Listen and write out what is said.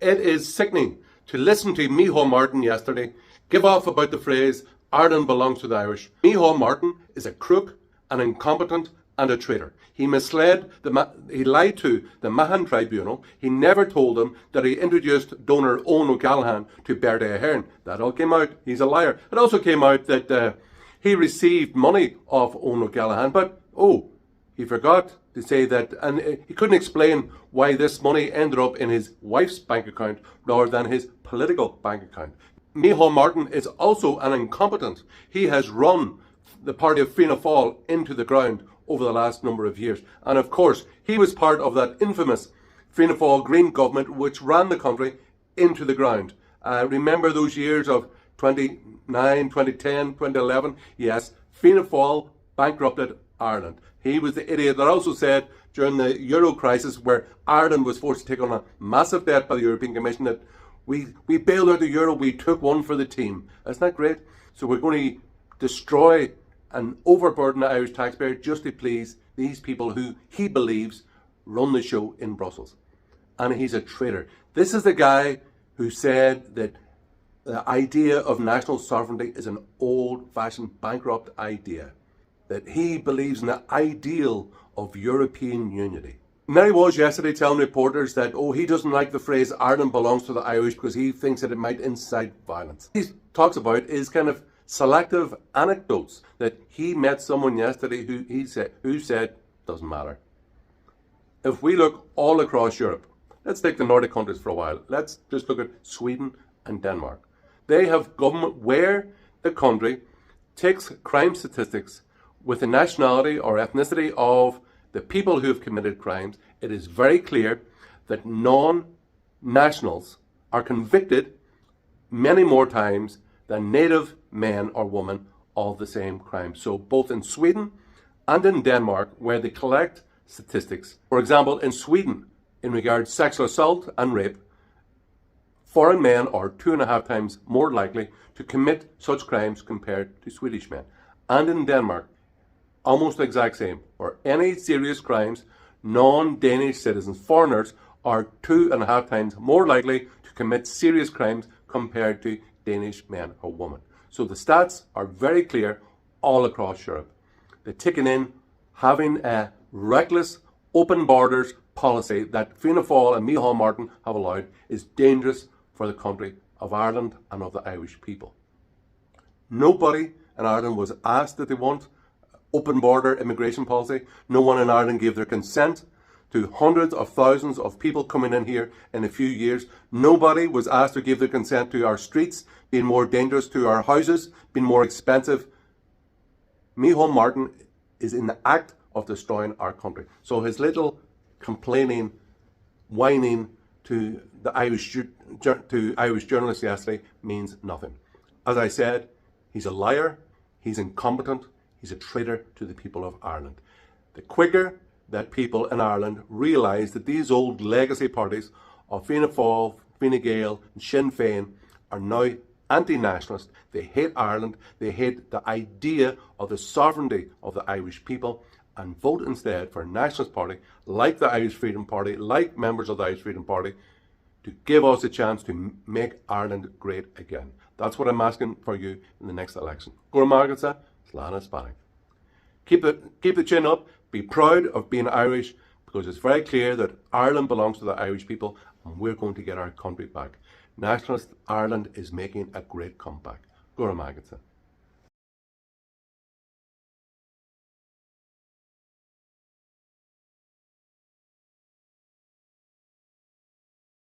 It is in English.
It is sickening to listen to Micheál Martin yesterday give off about the phrase Ireland belongs to the Irish. Micheál Martin is a crook, an incompetent and a traitor. He misled, he lied to the Mahon Tribunal. He never told them that he introduced donor Owen O'Callaghan to Bertie Ahern. That all came out. He's a liar. It also came out that he received money off Owen O'Callaghan, but he forgot to say that, and he couldn't explain why this money ended up in his wife's bank account rather than his political bank account. Micheál Martin is also an incompetent. He has run the party of Fianna Fáil into the ground over the last number of years. And of course, he was part of that infamous Fianna Fáil Green government which ran the country into the ground. Remember those years of 2009, 2010, 2011? Yes, Fianna Fáil bankrupted Ireland. He was the idiot that also said during the Euro crisis, where Ireland was forced to take on a massive debt by the European Commission, that we bailed out the euro, we took one for the team. Isn't that great? So we're going to destroy and overburden the Irish taxpayer just to please these people who he believes run the show in Brussels. And he's a traitor. This is the guy who said that the idea of national sovereignty is an old-fashioned, bankrupt idea. That he believes in the ideal of European unity. And there he was yesterday telling reporters that, he doesn't like the phrase Ireland belongs to the Irish because he thinks that it might incite violence. He talks about is kind of selective anecdotes, that he met someone yesterday who said doesn't matter. If we look all across Europe, let's take the Nordic countries for a while. Let's just look at Sweden and Denmark. They have government where the country takes crime statistics with the nationality or ethnicity of the people who have committed crimes. It is very clear that non-nationals are convicted many more times than native men or women of the same crime. So both in Sweden and in Denmark, where they collect statistics, for example, in Sweden, in regards to sexual assault and rape, foreign men are 2.5 times more likely to commit such crimes compared to Swedish men. And in Denmark, almost the exact same. For any serious crimes, non-Danish citizens, foreigners, are 2.5 times more likely to commit serious crimes compared to Danish men or women. So the stats are very clear all across Europe. They're taking in having a reckless open borders policy that Fianna Fáil and Micheál Martin have allowed is dangerous for the country of Ireland and of the Irish people. Nobody in Ireland was asked that they want open border immigration policy. No one in Ireland gave their consent to hundreds of thousands of people coming in here in a few years. Nobody was asked to give their consent to our streets being more dangerous, to our houses being more expensive. Micheál Martin is in the act of destroying our country. So his little complaining, whining to the Irish journalists yesterday means nothing. As I said, he's a liar, he's incompetent, he's a traitor to the people of Ireland. The quicker that people in Ireland realise that these old legacy parties of Fianna Fáil, Fine Gael and Sinn Féin are now anti-nationalist, they hate Ireland, they hate the idea of the sovereignty of the Irish people, and vote instead for a nationalist party like the Irish Freedom Party, like members of the Irish Freedom Party, to give us a chance to make Ireland great again. That's what I'm asking for you in the next election. Keep the chin up, be proud of being Irish, because it's very clear that Ireland belongs to the Irish people and we're going to get our country back. Nationalist Ireland is making a great comeback. Gura Magatsa.